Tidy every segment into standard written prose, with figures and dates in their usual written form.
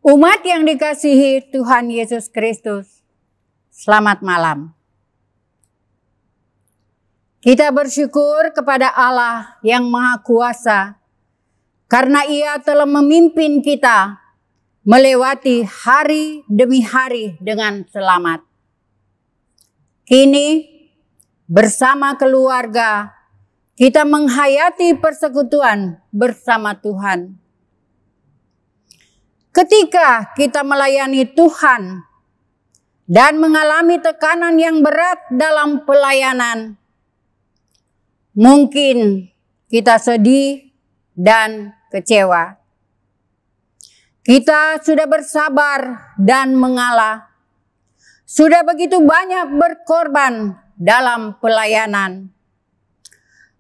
Umat yang dikasihi Tuhan Yesus Kristus, selamat malam. Kita bersyukur kepada Allah yang Maha Kuasa karena Ia telah memimpin kita melewati hari demi hari dengan selamat. Kini bersama keluarga kita menghayati persekutuan bersama Tuhan. Ketika kita melayani Tuhan dan mengalami tekanan yang berat dalam pelayanan, mungkin kita sedih dan kecewa. Kita sudah bersabar dan mengalah. Sudah begitu banyak berkorban dalam pelayanan.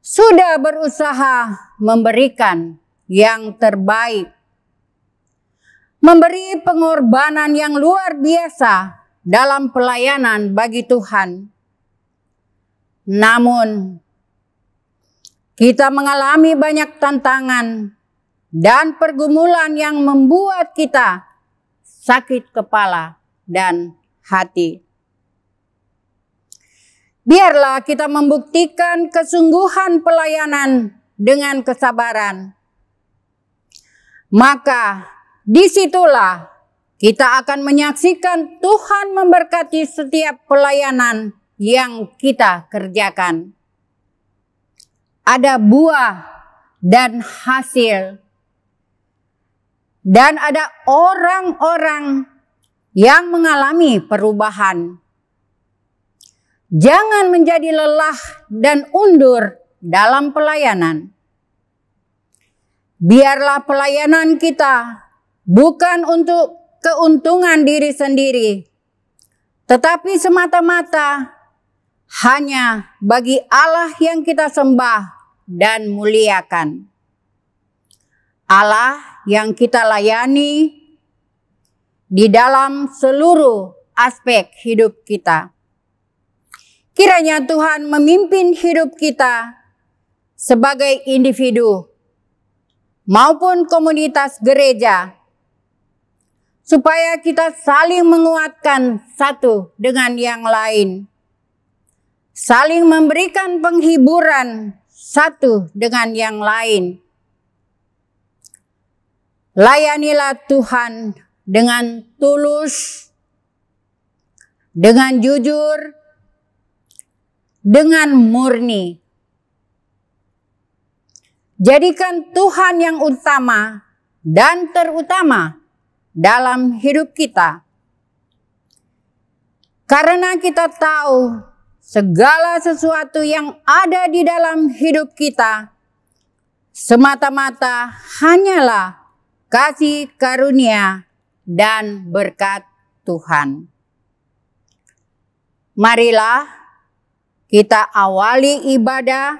Sudah berusaha memberikan yang terbaik. Memberi pengorbanan yang luar biasa dalam pelayanan bagi Tuhan. Namun, kita mengalami banyak tantangan dan pergumulan yang membuat kita sakit kepala dan hati. Biarlah kita membuktikan kesungguhan pelayanan dengan kesabaran. Maka disitulah kita akan menyaksikan Tuhan memberkati setiap pelayanan yang kita kerjakan. Ada buah dan hasil. Dan ada orang-orang yang mengalami perubahan. Jangan menjadi lelah dan undur dalam pelayanan. Biarlah pelayanan kita bukan untuk keuntungan diri sendiri, tetapi semata-mata hanya bagi Allah yang kita sembah dan muliakan. Allah yang kita layani di dalam seluruh aspek hidup kita. Kiranya Tuhan memimpin hidup kita sebagai individu maupun komunitas gereja, supaya kita saling menguatkan satu dengan yang lain. Saling memberikan penghiburan satu dengan yang lain. Layanilah Tuhan dengan tulus, dengan jujur, dengan murni. Jadikan Tuhan yang utama dan terutama dalam hidup kita. Karena kita tahu segala sesuatu yang ada di dalam hidup kita semata-mata hanyalah kasih karunia dan berkat Tuhan. Marilah kita awali ibadah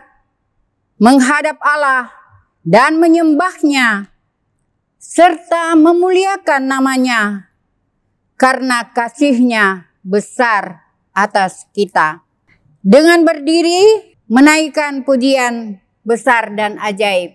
menghadap Allah dan menyembahnya serta memuliakan namanya karena kasih-Nya besar atas kita. Dengan berdiri menaikkan pujian besar dan ajaib.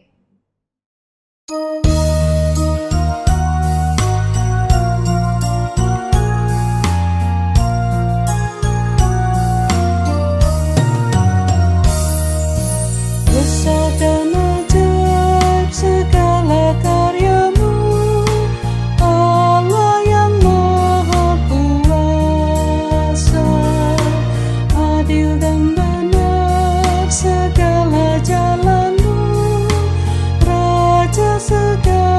Besar dan ajaib segala karya-Mu, Allah yang Maha Kuasa. Adil dan benar segala jalan-Mu, Raja segala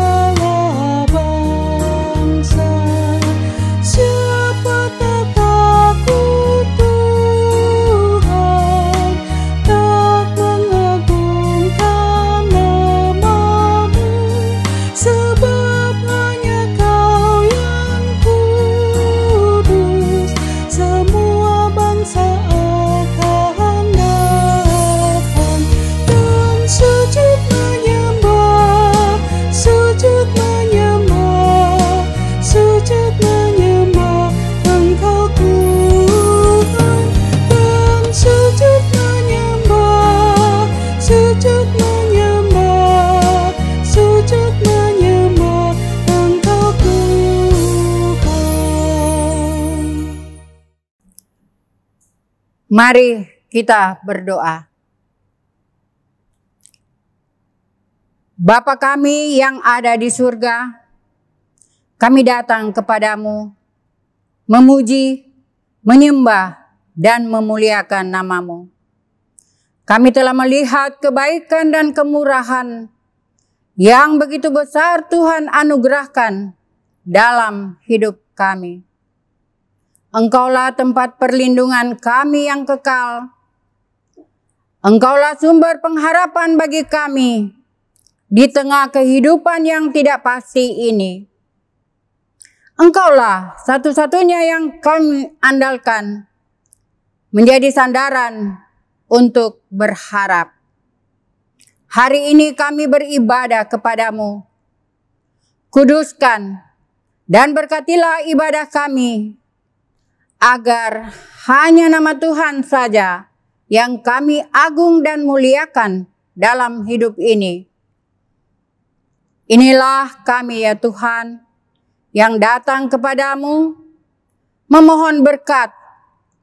Mari kita berdoa. Bapa kami yang ada di surga, kami datang kepadamu, memuji, menyembah, dan memuliakan nama-Mu. Kami telah melihat kebaikan dan kemurahan yang begitu besar Tuhan anugerahkan dalam hidup kami. Engkaulah tempat perlindungan kami yang kekal. Engkaulah sumber pengharapan bagi kami di tengah kehidupan yang tidak pasti ini. Engkaulah satu-satunya yang kami andalkan, menjadi sandaran untuk berharap. Hari ini kami beribadah kepadamu. Kuduskan dan berkatilah ibadah kami, agar hanya nama Tuhan saja yang kami agung dan muliakan dalam hidup ini. Inilah kami ya Tuhan, yang datang kepadamu, memohon berkat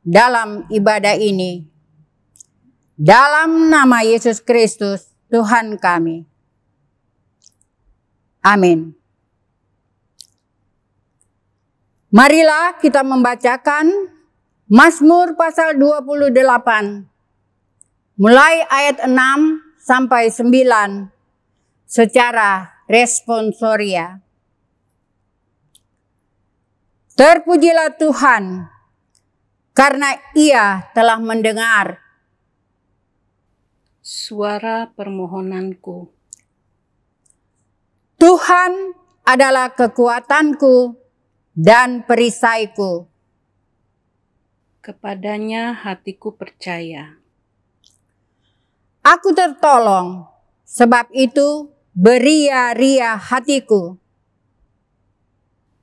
dalam ibadah ini. Dalam nama Yesus Kristus, Tuhan kami. Amin. Marilah kita membacakan Mazmur pasal 28, mulai ayat 6 sampai 9 secara responsoria. Terpujilah Tuhan, karena Ia telah mendengar suara permohonanku. Tuhan adalah kekuatanku dan perisaiku. Kepadanya hatiku percaya. Aku tertolong, sebab itu beria-ria hatiku.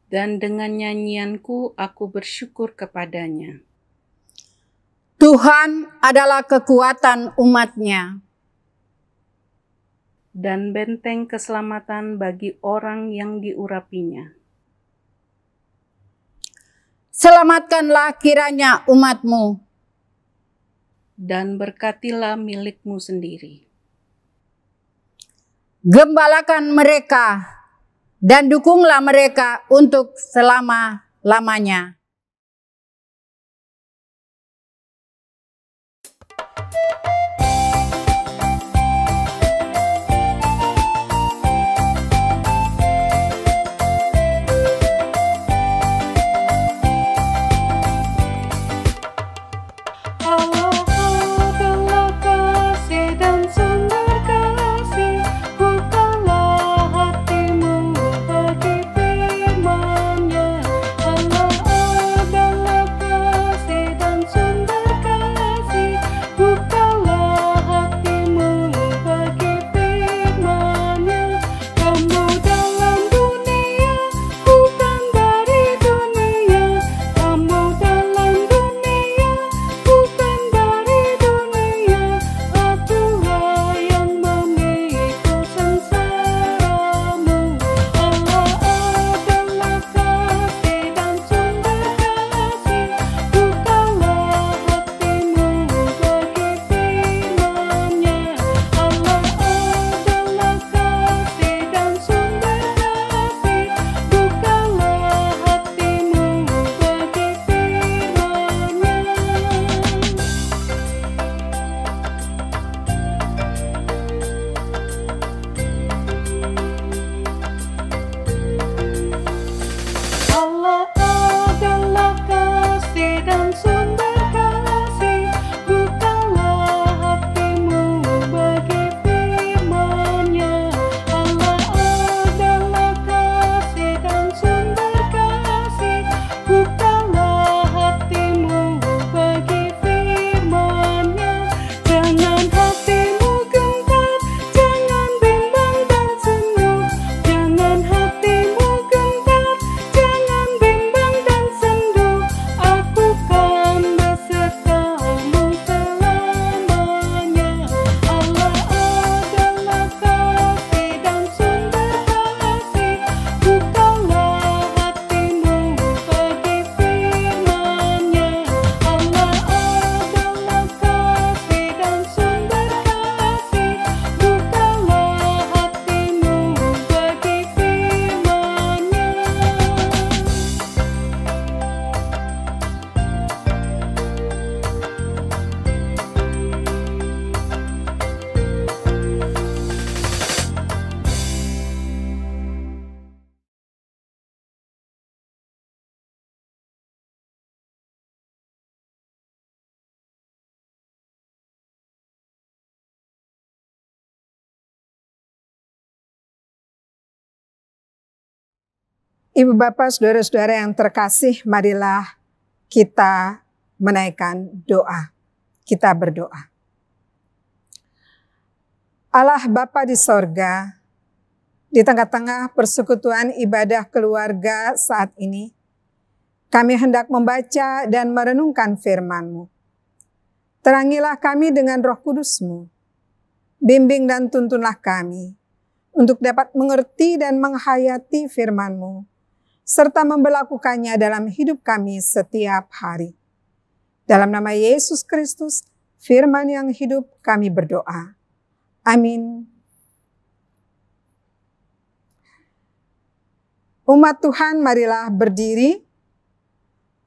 Dan dengan nyanyianku aku bersyukur kepadanya. Tuhan adalah kekuatan umat-Nya dan benteng keselamatan bagi orang yang diurapinya. Selamatkanlah kiranya umat-Mu, dan berkatilah milik-Mu sendiri. Gembalakan mereka dan dukunglah mereka untuk selama-lamanya. Bukalah hatimu bagi firman-Nya. Allah Ibu Bapak, saudara-saudara yang terkasih, marilah kita menaikkan doa. Kita berdoa. Allah Bapa di sorga, di tengah-tengah persekutuan ibadah keluarga saat ini, kami hendak membaca dan merenungkan firman-Mu. Terangilah kami dengan Roh Kudus-Mu. Bimbing dan tuntunlah kami untuk dapat mengerti dan menghayati firman-Mu, serta memberlakukannya dalam hidup kami setiap hari. Dalam nama Yesus Kristus, firman yang hidup, kami berdoa. Amin. Umat Tuhan, marilah berdiri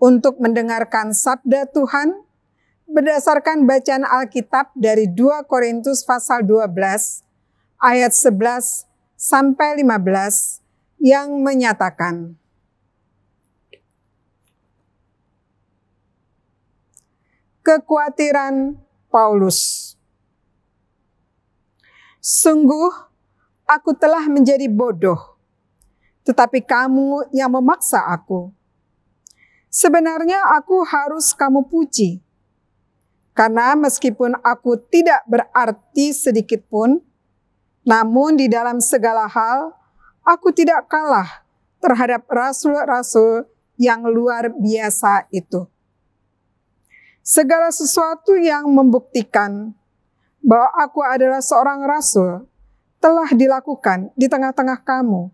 untuk mendengarkan sabda Tuhan berdasarkan bacaan Alkitab dari 2 Korintus pasal 12 ayat 11 sampai 15 yang menyatakan, kekhawatiran Paulus. Sungguh, aku telah menjadi bodoh, tetapi kamu yang memaksa aku. Sebenarnya aku harus kamu puji, karena meskipun aku tidak berarti sedikit pun, namun di dalam segala hal, aku tidak kalah terhadap rasul-rasul yang luar biasa itu. Segala sesuatu yang membuktikan bahwa aku adalah seorang rasul telah dilakukan di tengah-tengah kamu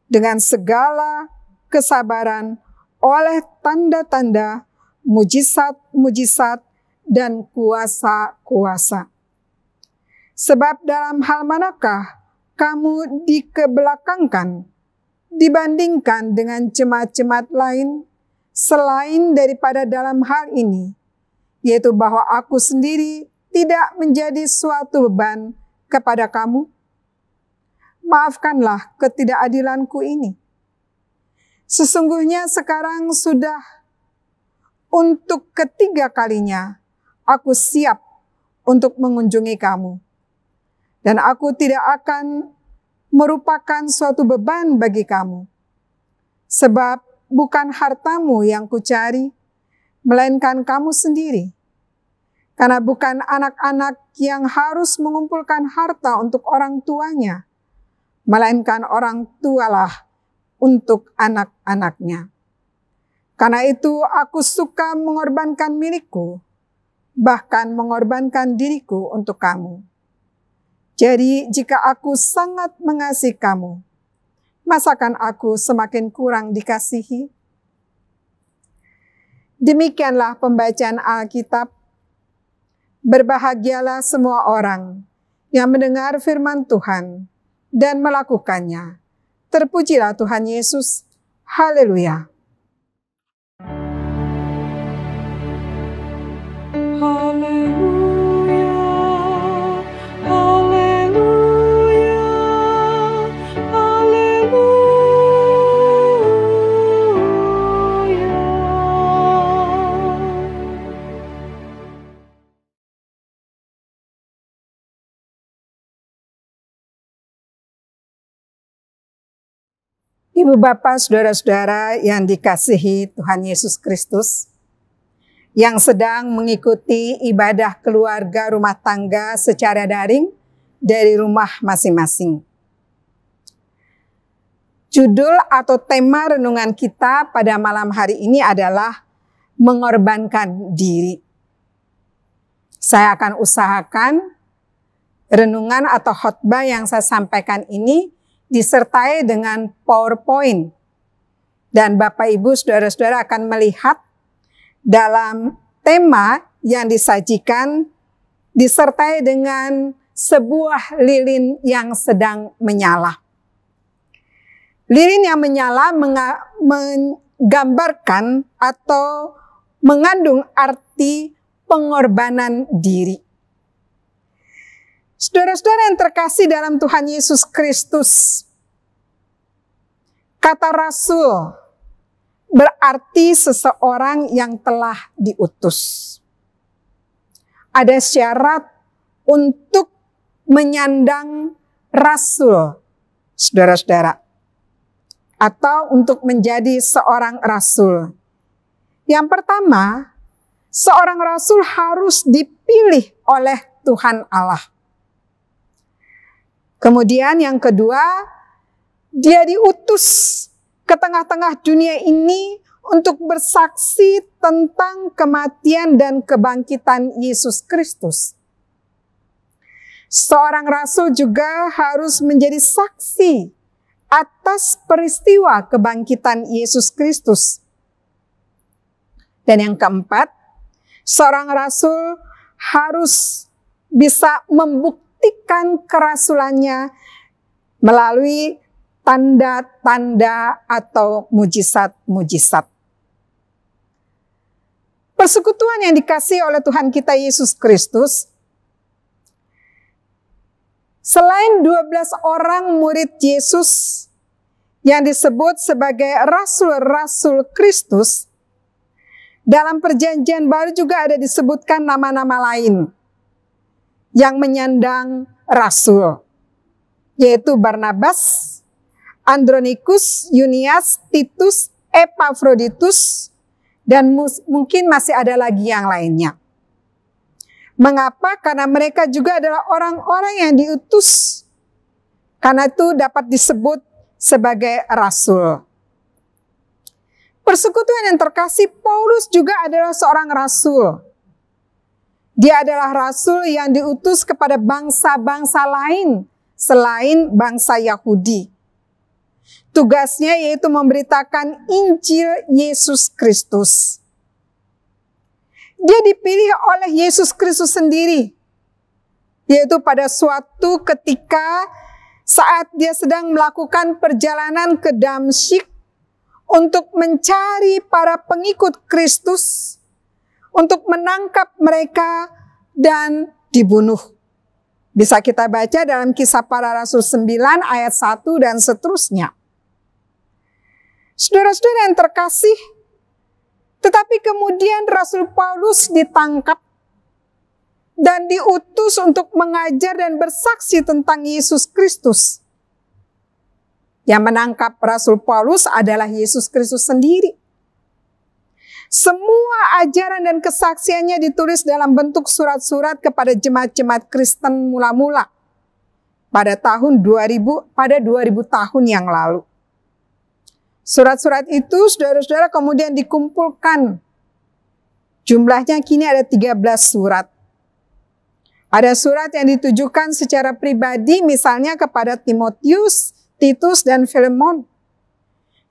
dengan segala kesabaran oleh tanda-tanda, mujizat-mujizat, dan kuasa-kuasa. Sebab dalam hal manakah kamu dikebelakangkan dibandingkan dengan jemaat-jemaat lain selain daripada dalam hal ini, yaitu bahwa aku sendiri tidak menjadi suatu beban kepada kamu? Maafkanlah ketidakadilanku ini. Sesungguhnya sekarang sudah untuk ketiga kalinya aku siap untuk mengunjungi kamu. Dan aku tidak akan merupakan suatu beban bagi kamu. Sebab bukan hartamu yang kucari, melainkan kamu sendiri. Karena bukan anak-anak yang harus mengumpulkan harta untuk orang tuanya, melainkan orang tualah untuk anak-anaknya. Karena itu aku suka mengorbankan milikku, bahkan mengorbankan diriku untuk kamu. Jadi jika aku sangat mengasihi kamu, masakan aku semakin kurang dikasihi? Demikianlah pembacaan Alkitab. Berbahagialah semua orang yang mendengar firman Tuhan dan melakukannya. Terpujilah Tuhan Yesus. Haleluya. Haleluya, haleluya, haleluya. Ibu Bapak, saudara-saudara yang dikasihi Tuhan Yesus Kristus, yang sedang mengikuti ibadah keluarga rumah tangga secara daring dari rumah masing-masing. Judul atau tema renungan kita pada malam hari ini adalah mengorbankan diri. Saya akan usahakan renungan atau khotbah yang saya sampaikan ini disertai dengan PowerPoint. Dan Bapak Ibu saudara-saudara akan melihat dalam tema yang disajikan disertai dengan sebuah lilin yang sedang menyala. Lilin yang menyala menggambarkan atau mengandung arti pengorbanan diri. Saudara-saudara yang terkasih dalam Tuhan Yesus Kristus, kata rasul berarti seseorang yang telah diutus. Ada syarat untuk menyandang rasul, saudara-saudara. atau untuk menjadi seorang rasul. Yang pertama, seorang rasul harus dipilih oleh Tuhan Allah. Kemudian yang kedua, dia diutus ke tengah-tengah dunia ini untuk bersaksi tentang kematian dan kebangkitan Yesus Kristus. Seorang rasul juga harus menjadi saksi atas peristiwa kebangkitan Yesus Kristus. Dan yang keempat, seorang rasul harus bisa membuktikan kerasulannya melalui tanda-tanda atau mujizat-mujizat. Persekutuan yang dikasihi oleh Tuhan kita Yesus Kristus, selain 12 orang murid Yesus yang disebut sebagai rasul-rasul Kristus, dalam perjanjian baru juga ada disebutkan nama-nama lain yang menyandang rasul, yaitu Barnabas, Andronikus, Yunias, Titus, Epafroditus, dan mungkin masih ada lagi yang lainnya. Mengapa? Karena mereka juga adalah orang-orang yang diutus. Karena itu dapat disebut sebagai rasul. Persekutuan yang terkasih, Paulus juga adalah seorang rasul. Dia adalah rasul yang diutus kepada bangsa-bangsa lain selain bangsa Yahudi. Tugasnya yaitu memberitakan Injil Yesus Kristus. Dia dipilih oleh Yesus Kristus sendiri, yaitu pada suatu ketika saat dia sedang melakukan perjalanan ke Damsyik untuk mencari para pengikut Kristus, untuk menangkap mereka dan dibunuh. Bisa kita baca dalam Kisah Para Rasul 9 ayat 1 dan seterusnya. Saudara-saudara yang terkasih, tetapi kemudian Rasul Paulus ditangkap dan diutus untuk mengajar dan bersaksi tentang Yesus Kristus. Yang menangkap Rasul Paulus adalah Yesus Kristus sendiri. Semua ajaran dan kesaksiannya ditulis dalam bentuk surat-surat kepada jemaat-jemaat Kristen mula-mula pada tahun 2000 tahun yang lalu. Surat-surat itu, saudara-saudara, kemudian dikumpulkan. Jumlahnya kini ada 13 surat. Ada surat yang ditujukan secara pribadi, misalnya kepada Timotius, Titus, dan Filemon.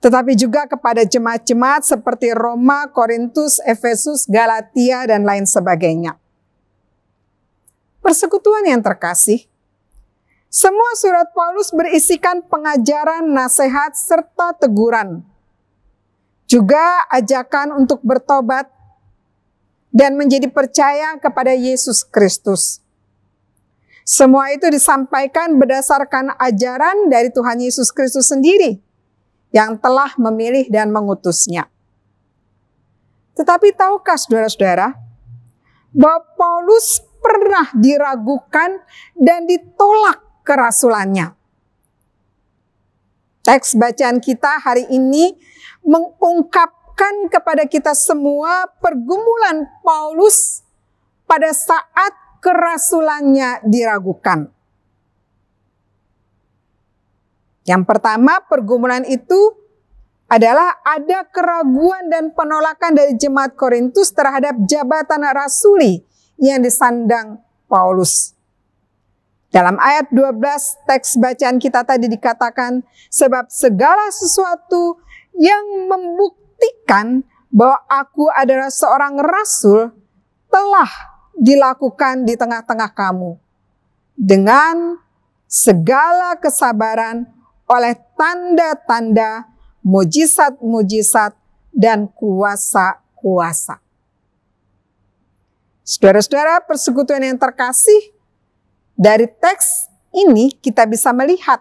Tetapi juga kepada jemaat-jemaat seperti Roma, Korintus, Efesus, Galatia, dan lain sebagainya. Persekutuan yang terkasih, semua surat Paulus berisikan pengajaran, nasihat, serta teguran. Juga ajakan untuk bertobat dan menjadi percaya kepada Yesus Kristus. Semua itu disampaikan berdasarkan ajaran dari Tuhan Yesus Kristus sendiri yang telah memilih dan mengutusnya. Tetapi tahukah saudara-saudara bahwa Paulus pernah diragukan dan ditolak kerasulannya? Teks bacaan kita hari ini mengungkapkan kepada kita semua pergumulan Paulus pada saat kerasulannya diragukan. Yang pertama, pergumulan itu adalah ada keraguan dan penolakan dari jemaat Korintus terhadap jabatan rasuli yang disandang Paulus. Dalam ayat 12 teks bacaan kita tadi dikatakan, sebab segala sesuatu yang membuktikan bahwa aku adalah seorang rasul telah dilakukan di tengah-tengah kamu dengan segala kesabaran oleh tanda-tanda, mujizat-mujizat, dan kuasa-kuasa. Saudara-saudara, persekutuan yang terkasih, dari teks ini kita bisa melihat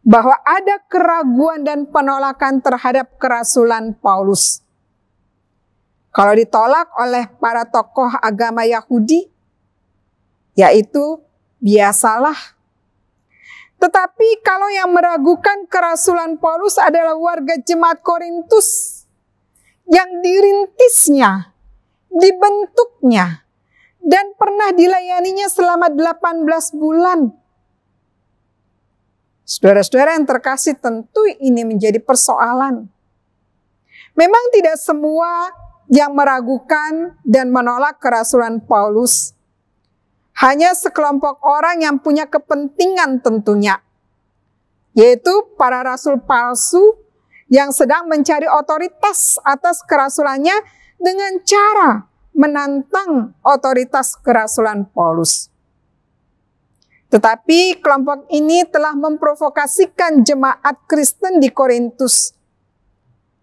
bahwa ada keraguan dan penolakan terhadap kerasulan Paulus. Kalau ditolak oleh para tokoh agama Yahudi, yaitu biasalah. Tetapi kalau yang meragukan kerasulan Paulus adalah warga jemaat Korintus yang dirintisnya, dibentuknya, dan pernah dilayaninya selama 18 bulan. Saudara-saudara yang terkasih, tentu ini menjadi persoalan. Memang tidak semua yang meragukan dan menolak kerasulan Paulus. Hanya sekelompok orang yang punya kepentingan tentunya, yaitu para rasul palsu yang sedang mencari otoritas atas kerasulannya dengan cara menantang otoritas kerasulan Paulus. Tetapi kelompok ini telah memprovokasikan jemaat Kristen di Korintus.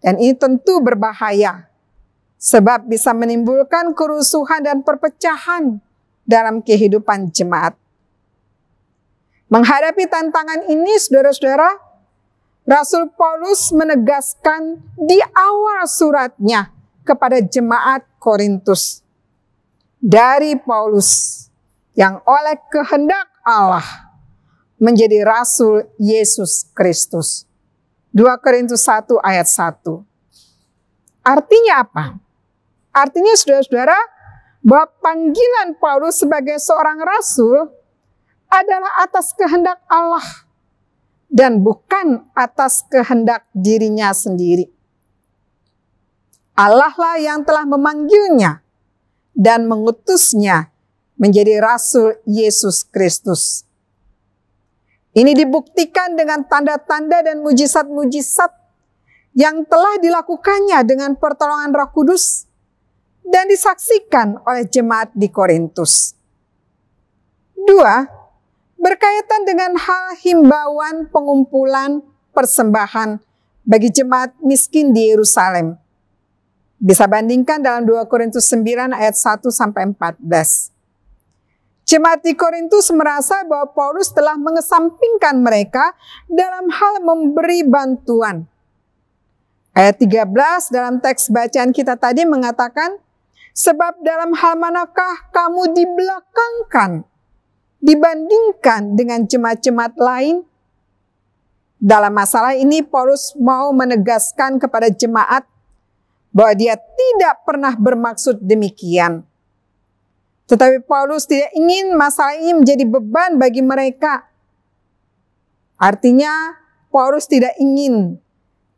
Dan ini tentu berbahaya, sebab bisa menimbulkan kerusuhan dan perpecahan dalam kehidupan jemaat. Menghadapi tantangan ini, saudara-saudara, Rasul Paulus menegaskan di awal suratnya kepada jemaat Korintus, dari Paulus yang oleh kehendak Allah menjadi Rasul Yesus Kristus. 2 Korintus 1 ayat 1. Artinya apa? Artinya saudara-saudara, bahwa panggilan Paulus sebagai seorang rasul adalah atas kehendak Allah dan bukan atas kehendak dirinya sendiri. Allah lah yang telah memanggilnya dan mengutusnya menjadi Rasul Yesus Kristus. Ini dibuktikan dengan tanda-tanda dan mujizat-mujizat yang telah dilakukannya dengan pertolongan Roh Kudus dan disaksikan oleh jemaat di Korintus. 2. Berkaitan dengan hal himbauan pengumpulan persembahan bagi jemaat miskin di Yerusalem. Bisa bandingkan dalam 2 Korintus 9 ayat 1-14. Jemaat di Korintus merasa bahwa Paulus telah mengesampingkan mereka dalam hal memberi bantuan. Ayat 13 dalam teks bacaan kita tadi mengatakan, sebab dalam hal manakah kamu dibelakangkan dibandingkan dengan jemaat-jemaat lain? Dalam masalah ini Paulus mau menegaskan kepada jemaat bahwa dia tidak pernah bermaksud demikian. Tetapi Paulus tidak ingin masalah ini menjadi beban bagi mereka. Artinya Paulus tidak ingin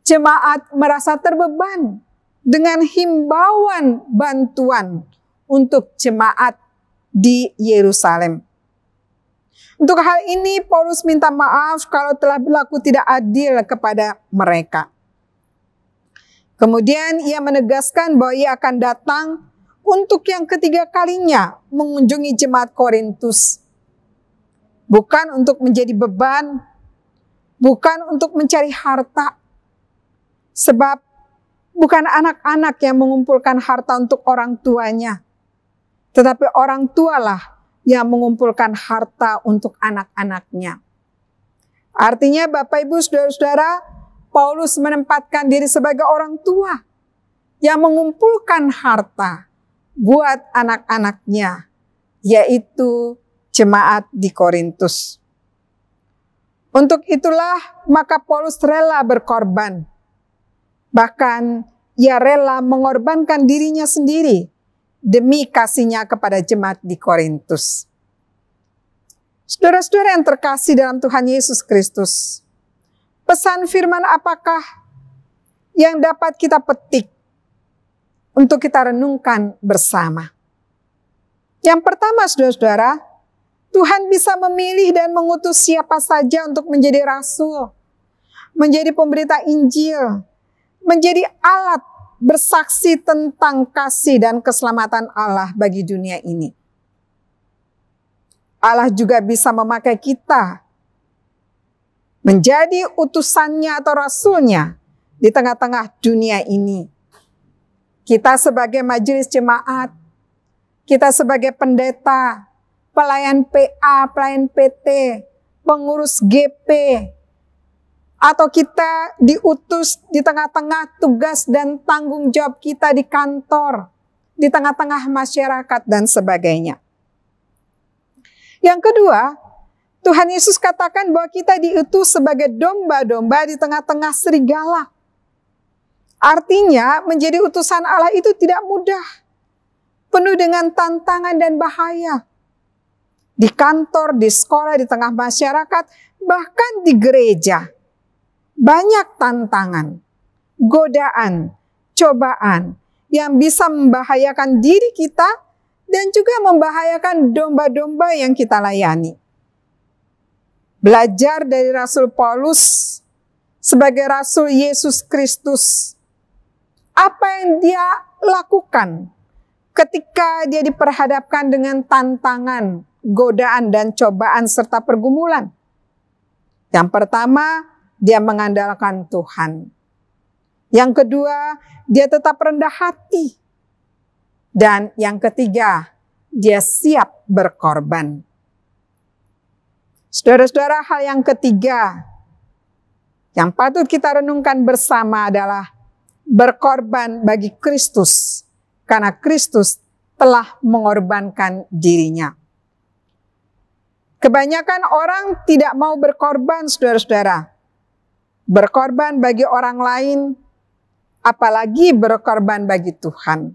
jemaat merasa terbeban dengan himbauan bantuan untuk jemaat di Yerusalem. Untuk hal ini Paulus minta maaf kalau telah berlaku tidak adil kepada mereka. Kemudian ia menegaskan bahwa ia akan datang untuk yang ketiga kalinya mengunjungi jemaat Korintus. Bukan untuk menjadi beban, bukan untuk mencari harta. Sebab bukan anak-anak yang mengumpulkan harta untuk orang tuanya, tetapi orang tualah yang mengumpulkan harta untuk anak-anaknya. Artinya Bapak Ibu Saudara-saudara, Paulus menempatkan diri sebagai orang tua yang mengumpulkan harta buat anak-anaknya, yaitu jemaat di Korintus. Untuk itulah maka Paulus rela berkorban. Bahkan ia rela mengorbankan dirinya sendiri demi kasihnya kepada jemaat di Korintus. Saudara-saudara yang terkasih dalam Tuhan Yesus Kristus, pesan firman apakah yang dapat kita petik untuk kita renungkan bersama? Yang pertama, saudara-saudara, Tuhan bisa memilih dan mengutus siapa saja untuk menjadi rasul, menjadi pemberita Injil, menjadi alat bersaksi tentang kasih dan keselamatan Allah bagi dunia ini. Allah juga bisa memakai kita menjadi utusannya atau rasulnya di tengah-tengah dunia ini. Kita sebagai majelis jemaat, kita sebagai pendeta, pelayan PA, pelayan PT, pengurus GP, atau kita diutus di tengah-tengah tugas dan tanggung jawab kita di kantor, di tengah-tengah masyarakat dan sebagainya. Yang kedua, Tuhan Yesus katakan bahwa kita diutus sebagai domba-domba di tengah-tengah serigala. Artinya menjadi utusan Allah itu tidak mudah. Penuh dengan tantangan dan bahaya. Di kantor, di sekolah, di tengah masyarakat, bahkan di gereja. Banyak tantangan, godaan, cobaan yang bisa membahayakan diri kita dan juga membahayakan domba-domba yang kita layani. Belajar dari Rasul Paulus sebagai Rasul Yesus Kristus. Apa yang dia lakukan ketika dia diperhadapkan dengan tantangan, godaan, dan cobaan serta pergumulan? Yang pertama, dia mengandalkan Tuhan. Yang kedua, dia tetap rendah hati. Dan yang ketiga, dia siap berkorban. Saudara-saudara, hal yang ketiga yang patut kita renungkan bersama adalah berkorban bagi Kristus, karena Kristus telah mengorbankan dirinya. Kebanyakan orang tidak mau berkorban, saudara-saudara. Berkorban bagi orang lain, apalagi berkorban bagi Tuhan.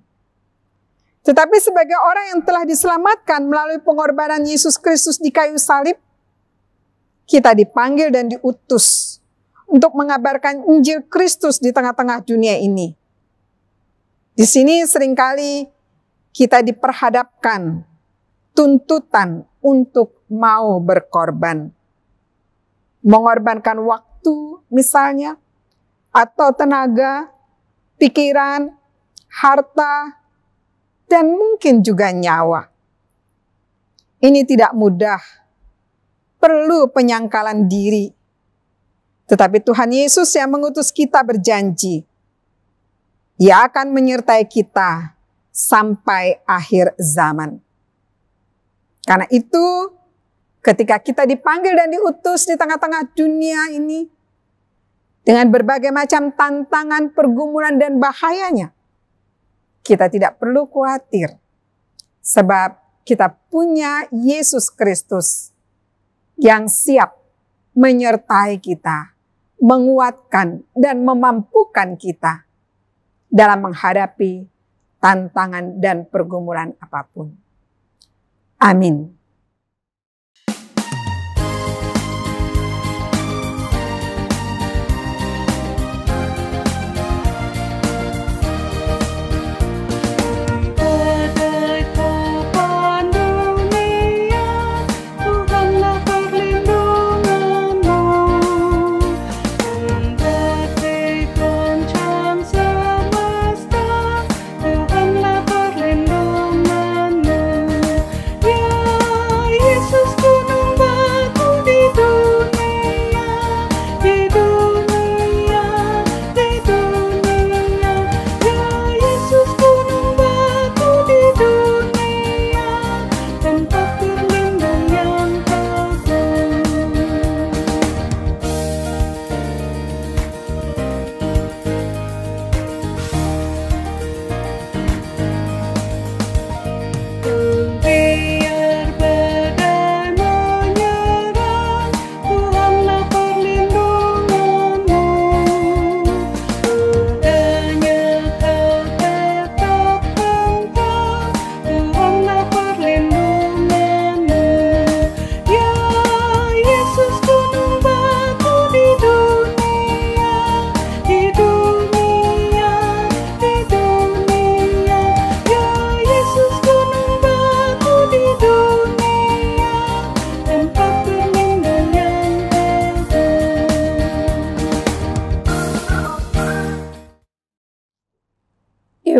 Tetapi sebagai orang yang telah diselamatkan melalui pengorbanan Yesus Kristus di kayu salib, kita dipanggil dan diutus untuk mengabarkan Injil Kristus di tengah-tengah dunia ini. Di sini seringkali kita diperhadapkan tuntutan untuk mau berkorban. Mengorbankan waktu misalnya, atau tenaga, pikiran, harta, dan mungkin juga nyawa. Ini tidak mudah. Perlu penyangkalan diri. Tetapi Tuhan Yesus yang mengutus kita berjanji, Ia akan menyertai kita sampai akhir zaman. Karena itu, ketika kita dipanggil dan diutus di tengah-tengah dunia ini, dengan berbagai macam tantangan, pergumulan, dan bahayanya, kita tidak perlu khawatir. Sebab kita punya Yesus Kristus yang siap menyertai kita, menguatkan dan memampukan kita dalam menghadapi tantangan dan pergumulan apapun. Amin.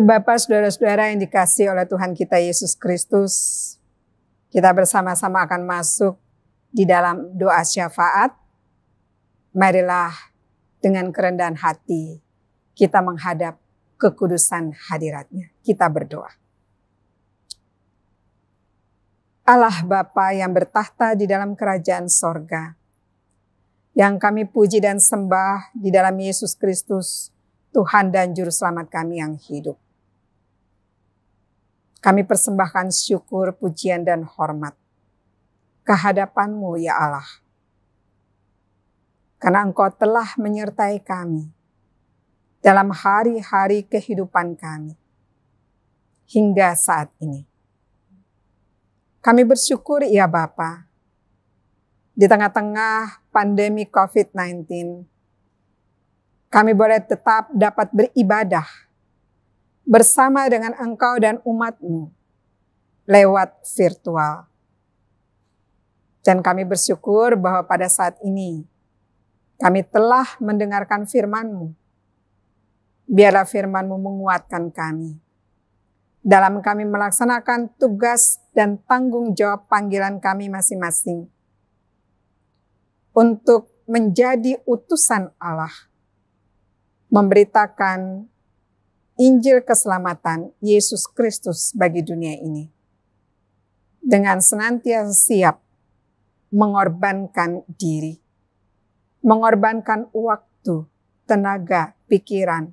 Ibu Bapak, saudara-saudara yang dikasihi oleh Tuhan kita Yesus Kristus, kita bersama-sama akan masuk di dalam doa syafaat. Marilah dengan kerendahan hati kita menghadap kekudusan hadirat-Nya. Kita berdoa. Allah Bapa yang bertahta di dalam kerajaan sorga, yang kami puji dan sembah di dalam Yesus Kristus, Tuhan dan Juru Selamat kami yang hidup. Kami persembahkan syukur, pujian, dan hormat. kehadapan-Mu ya Allah. Karena Engkau telah menyertai kami dalam hari-hari kehidupan kami hingga saat ini. Kami bersyukur ya Bapa, di tengah-tengah pandemi COVID-19, kami boleh tetap dapat beribadah bersama dengan Engkau dan umat-Mu lewat virtual. Dan kami bersyukur bahwa pada saat ini kami telah mendengarkan firman-Mu. Biarlah firman-Mu menguatkan kami dalam kami melaksanakan tugas dan tanggung jawab panggilan kami masing-masing untuk menjadi utusan Allah, memberitakan Injil keselamatan Yesus Kristus bagi dunia ini, dengan senantiasa siap mengorbankan diri, mengorbankan waktu, tenaga, pikiran,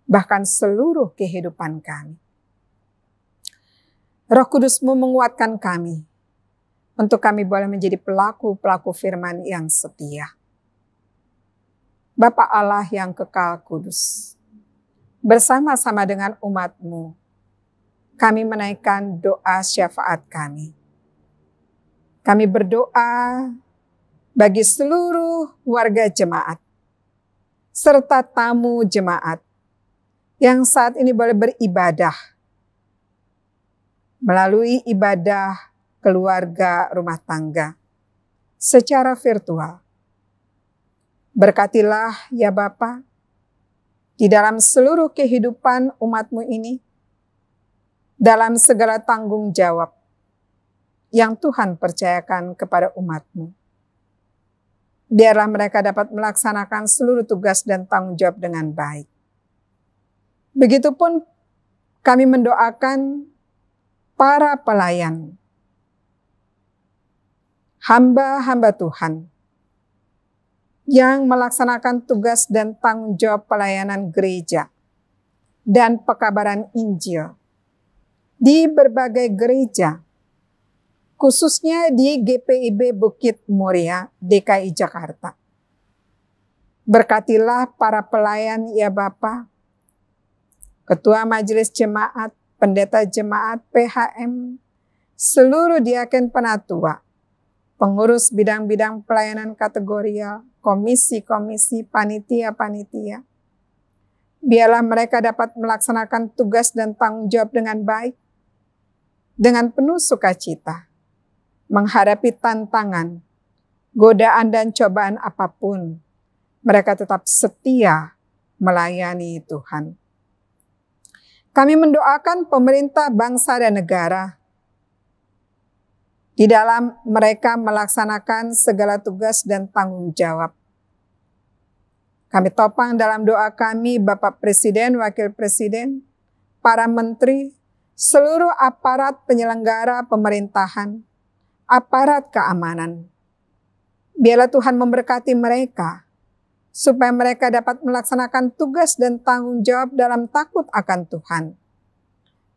bahkan seluruh kehidupan kami. Roh Kudus-Mu menguatkan kami untuk kami boleh menjadi pelaku-pelaku firman yang setia. Bapa Allah yang kekal kudus, bersama-sama dengan umat-Mu, kami menaikkan doa syafaat kami. Kami berdoa bagi seluruh warga jemaat, serta tamu jemaat yang saat ini boleh beribadah melalui ibadah keluarga rumah tangga secara virtual. Berkatilah ya Bapa, di dalam seluruh kehidupan umat-Mu ini, dalam segala tanggung jawab yang Tuhan percayakan kepada umat-Mu. Biarlah mereka dapat melaksanakan seluruh tugas dan tanggung jawab dengan baik. Begitupun kami mendoakan para pelayan, hamba-hamba Tuhan yang melaksanakan tugas dan tanggung jawab pelayanan gereja dan pekabaran Injil di berbagai gereja, khususnya di GPIB Bukit Muria, DKI Jakarta. Berkatilah para pelayan ya Bapa, Ketua Majelis Jemaat, Pendeta Jemaat, PHM, seluruh diaken penatua, pengurus bidang-bidang pelayanan kategorial, komisi-komisi, panitia-panitia. Biarlah mereka dapat melaksanakan tugas dan tanggung jawab dengan baik, dengan penuh sukacita, menghadapi tantangan, godaan dan cobaan apapun. Mereka tetap setia melayani Tuhan. Kami mendoakan pemerintah bangsa dan negara di dalam mereka melaksanakan segala tugas dan tanggung jawab. Kami topang dalam doa kami Bapak Presiden, Wakil Presiden, para menteri, seluruh aparat penyelenggara pemerintahan, aparat keamanan. Biarlah Tuhan memberkati mereka, supaya mereka dapat melaksanakan tugas dan tanggung jawab dalam takut akan Tuhan.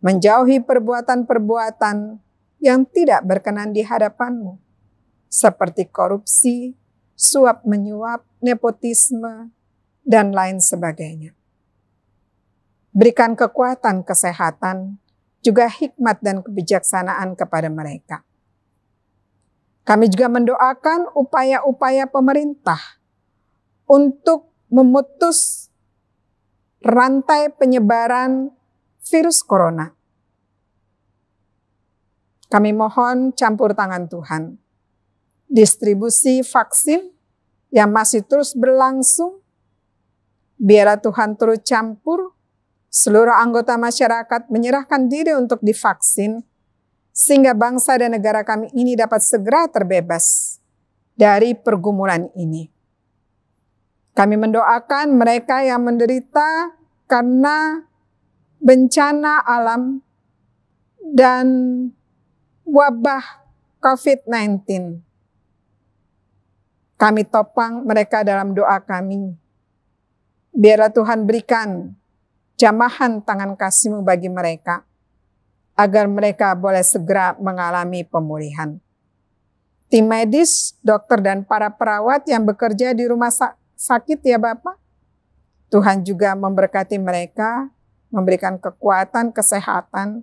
Menjauhi perbuatan-perbuatan yang tidak berkenan di hadapan-Mu, seperti korupsi, suap menyuap, nepotisme, dan lain sebagainya. Berikan kekuatan, kesehatan, juga hikmat dan kebijaksanaan kepada mereka. Kami juga mendoakan upaya-upaya pemerintah untuk memutus rantai penyebaran virus corona. Kami mohon campur tangan Tuhan. Distribusi vaksin yang masih terus berlangsung, biarlah Tuhan turut campur, seluruh anggota masyarakat menyerahkan diri untuk divaksin, sehingga bangsa dan negara kami ini dapat segera terbebas dari pergumulan ini. Kami mendoakan mereka yang menderita karena bencana alam dan wabah COVID-19. Kami topang mereka dalam doa kami. Biarlah Tuhan berikan jamahan tangan kasih-Mu bagi mereka, agar mereka boleh segera mengalami pemulihan. tim medis, dokter dan para perawat yang bekerja di rumah sakit ya Bapak. Tuhan juga memberkati mereka, memberikan kekuatan, kesehatan,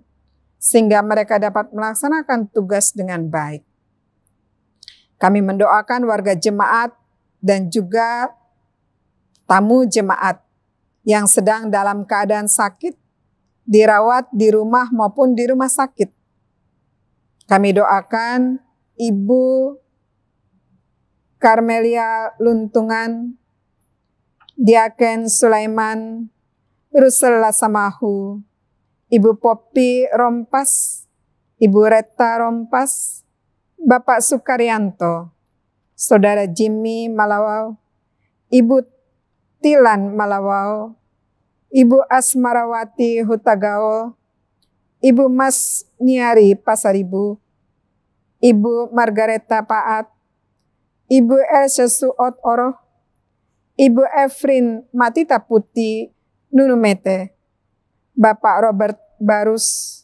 sehingga mereka dapat melaksanakan tugas dengan baik. Kami mendoakan warga jemaat dan juga tamu jemaat yang sedang dalam keadaan sakit, dirawat di rumah maupun di rumah sakit. Kami doakan Ibu Karmelia Luntungan, Diaken Sulaiman, Rusella Samahu, Ibu Poppy Rompas, Ibu Retta Rompas, Bapak Sukaryanto, Saudara Jimmy Malawau, Ibu Tilan Malawau, Ibu Asmarawati Hutagao, Ibu Mas Niari Pasaribu, Ibu Margareta Paat, Ibu Elsa Suot Oroh, Ibu Efrin Matita Putih Nunumete, Bapak Robert Barus,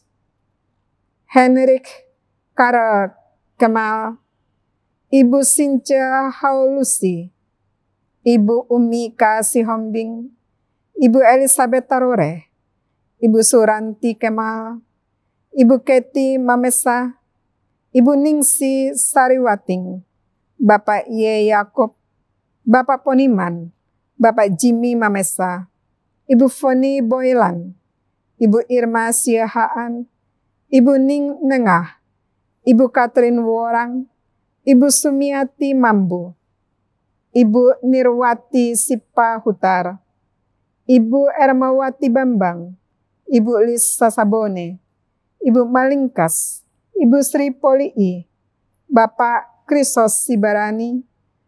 Henrik Karel Kemal, Ibu Sinca Haulusi, Ibu Umi Kasihombing, Ibu Elizabeth Tarore, Ibu Suranti Kemal, Ibu Keti Mamesa, Ibu Ningsi Sariwating, Bapak Ye Yakob, Bapak Poniman, Bapak Jimmy Mamesa, Ibu Foni Boylan, Ibu Irma Siahaan, Ibu Ning Nengah, Ibu Catherine Worang, Ibu Sumiati Mambu, Ibu Nirwati Sipa Hutar, Ibu Ermawati Bambang, Ibu Lisa Sabone, Ibu Malingkas, Ibu Sri Polii, Bapak Krisos Sibarani,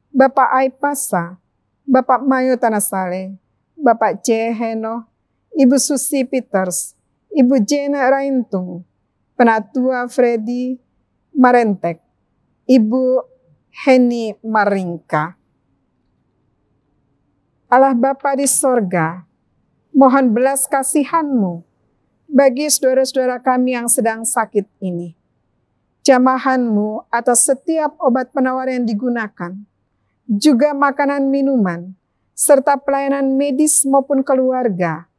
Bapak Aipasa, Bapak Mayo Tanasale, Bapak C. Heno, Ibu Susi Peters, Ibu Jena Raintung, Penatua Freddy Marentek, Ibu Heni Maringka. Allah Bapa di sorga, mohon belas kasihan-Mu bagi saudara-saudara kami yang sedang sakit ini. Jamahan-Mu atas setiap obat penawar yang digunakan, juga makanan minuman, serta pelayanan medis maupun keluarga,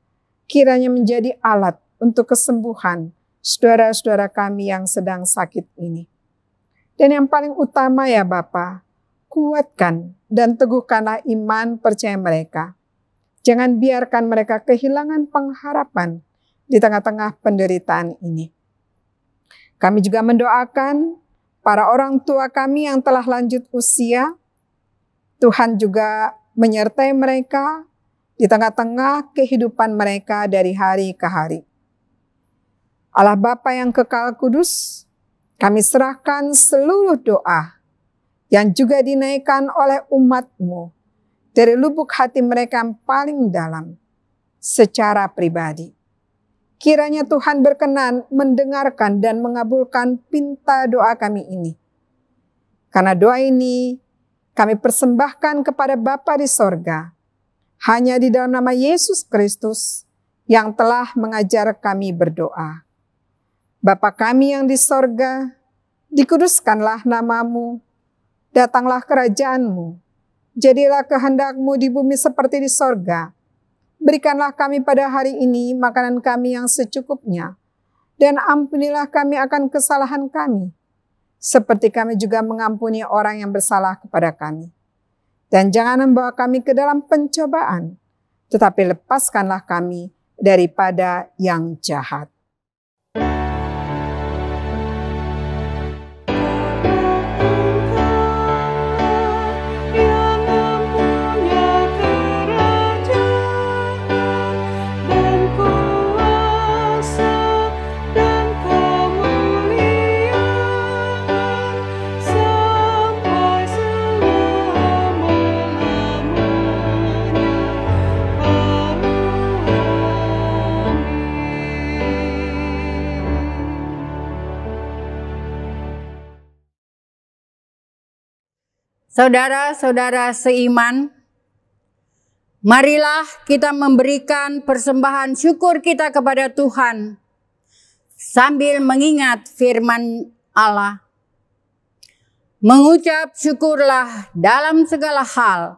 kiranya menjadi alat untuk kesembuhan saudara-saudara kami yang sedang sakit ini. Dan yang paling utama ya Bapa, kuatkan dan teguhkanlah iman percaya mereka. Jangan biarkan mereka kehilangan pengharapan di tengah-tengah penderitaan ini. Kami juga mendoakan para orang tua kami yang telah lanjut usia. Tuhan juga menyertai mereka di tengah-tengah kehidupan mereka dari hari ke hari. Allah Bapa yang kekal kudus, kami serahkan seluruh doa yang juga dinaikkan oleh umat-Mu dari lubuk hati mereka yang paling dalam secara pribadi. Kiranya Tuhan berkenan mendengarkan dan mengabulkan pinta doa kami ini. Karena doa ini kami persembahkan kepada Bapa di sorga, hanya di dalam nama Yesus Kristus yang telah mengajar kami berdoa. Bapa kami yang di sorga, dikuduskanlah nama-Mu, datanglah kerajaan-Mu, jadilah kehendak-Mu di bumi seperti di sorga. Berikanlah kami pada hari ini makanan kami yang secukupnya, dan ampunilah kami akan kesalahan kami, seperti kami juga mengampuni orang yang bersalah kepada kami. Dan jangan membawa kami ke dalam pencobaan, tetapi lepaskanlah kami daripada yang jahat. Saudara-saudara seiman, marilah kita memberikan persembahan syukur kita kepada Tuhan sambil mengingat firman Allah. Mengucap syukurlah dalam segala hal,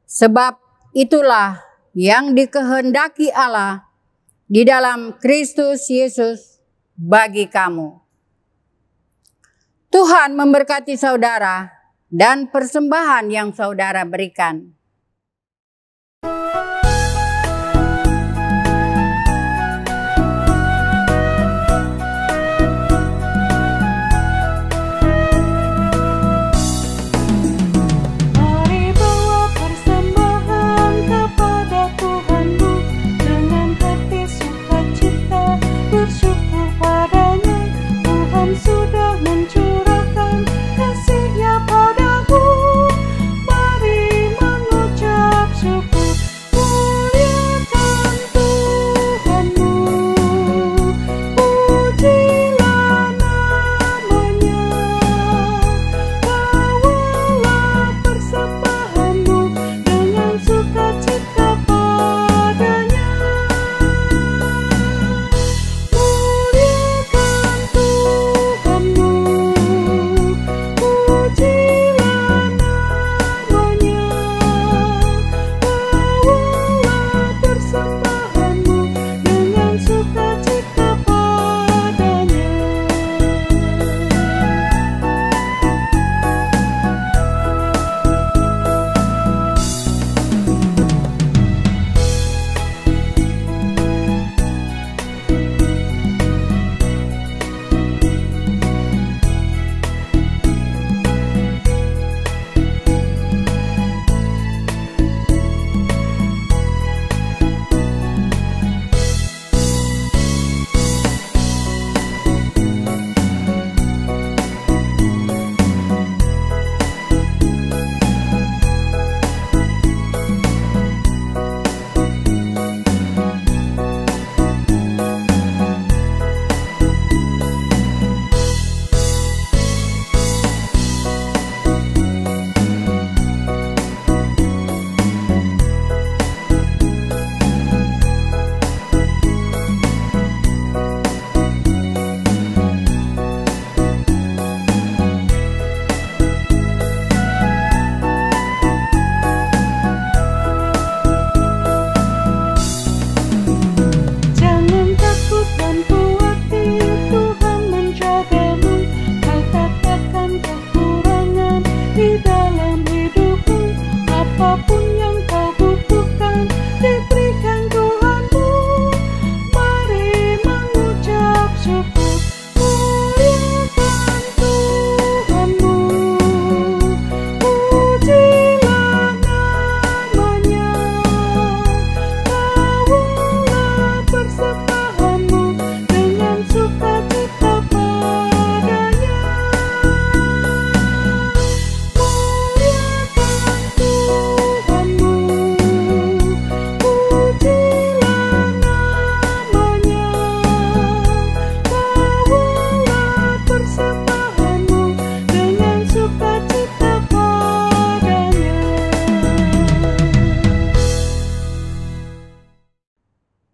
sebab itulah yang dikehendaki Allah di dalam Kristus Yesus bagi kamu. Tuhan memberkati saudara dan persembahan yang saudara berikan.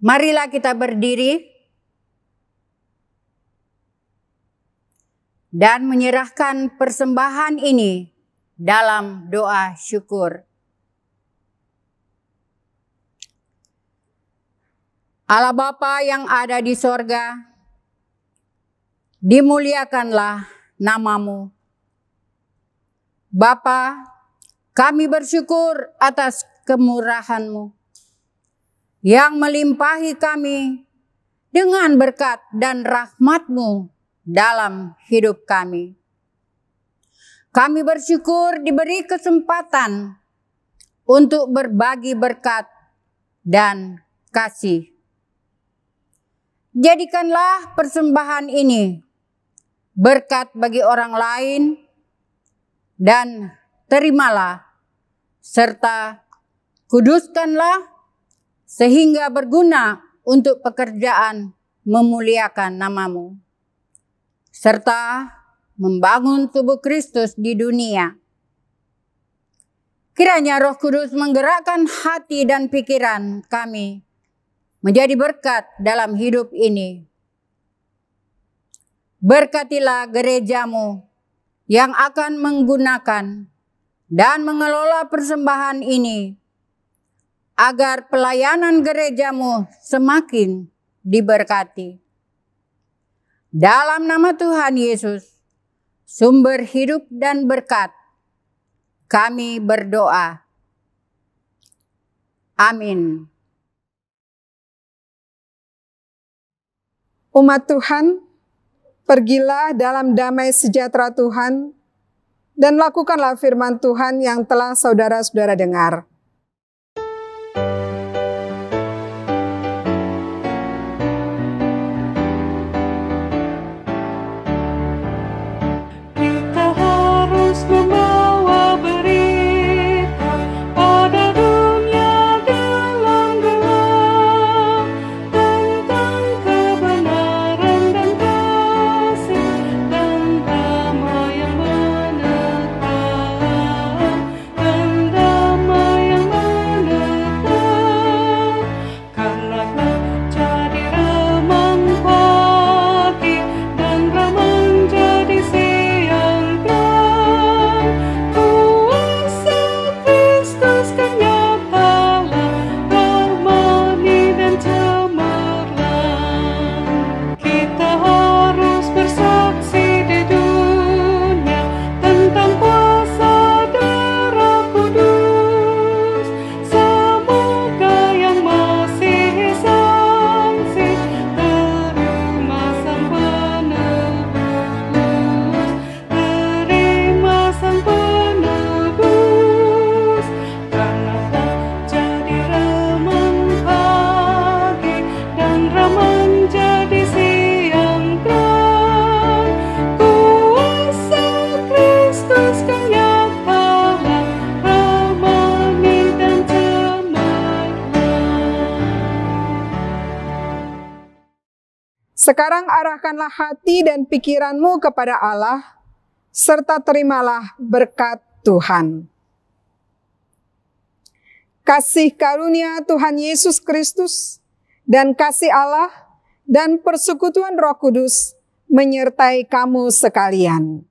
Marilah kita berdiri dan menyerahkan persembahan ini dalam doa syukur. Allah Bapa yang ada di sorga, dimuliakanlah namamu. Bapa, kami bersyukur atas kemurahan-Mu yang melimpahi kami dengan berkat dan rahmat-Mu dalam hidup kami. Kami bersyukur diberi kesempatan untuk berbagi berkat dan kasih. Jadikanlah persembahan ini berkat bagi orang lain dan terimalah serta kuduskanlah sehingga berguna untuk pekerjaan memuliakan namamu, serta membangun tubuh Kristus di dunia. Kiranya Roh Kudus menggerakkan hati dan pikiran kami menjadi berkat dalam hidup ini. Berkatilah gerejamu yang akan menggunakan dan mengelola persembahan ini, agar pelayanan gerejamu semakin diberkati. Dalam nama Tuhan Yesus, sumber hidup dan berkat, kami berdoa. Amin. Umat Tuhan, pergilah dalam damai sejahtera Tuhan, dan lakukanlah firman Tuhan yang telah saudara-saudara dengar. Kita harus membawa berita pada dunia dalam gelap tentang kebenaran dan kasih dan damai yang menetap, dan damai yang menetap. Karena jadi remang pagi dan remang jadi siang terang, kuasa Kristus kan nyatalah rahmani dan cemerlang. Kita harus bersaksi di dunia tentang kuasa darah kudus. Semoga yang masih saksi terima sang penebus, terima sang penebus. Karena jadi remang pagi dan remang jadi siang terang, kuasa Kristus kan nyatalah rahmani dan cemerlang. Sekarang arahkanlah hati dan pikiranmu kepada Allah, serta terimalah berkat Tuhan. Kasih karunia Tuhan Yesus Kristus dan kasih Allah dan persekutuan Roh Kudus menyertai kamu sekalian.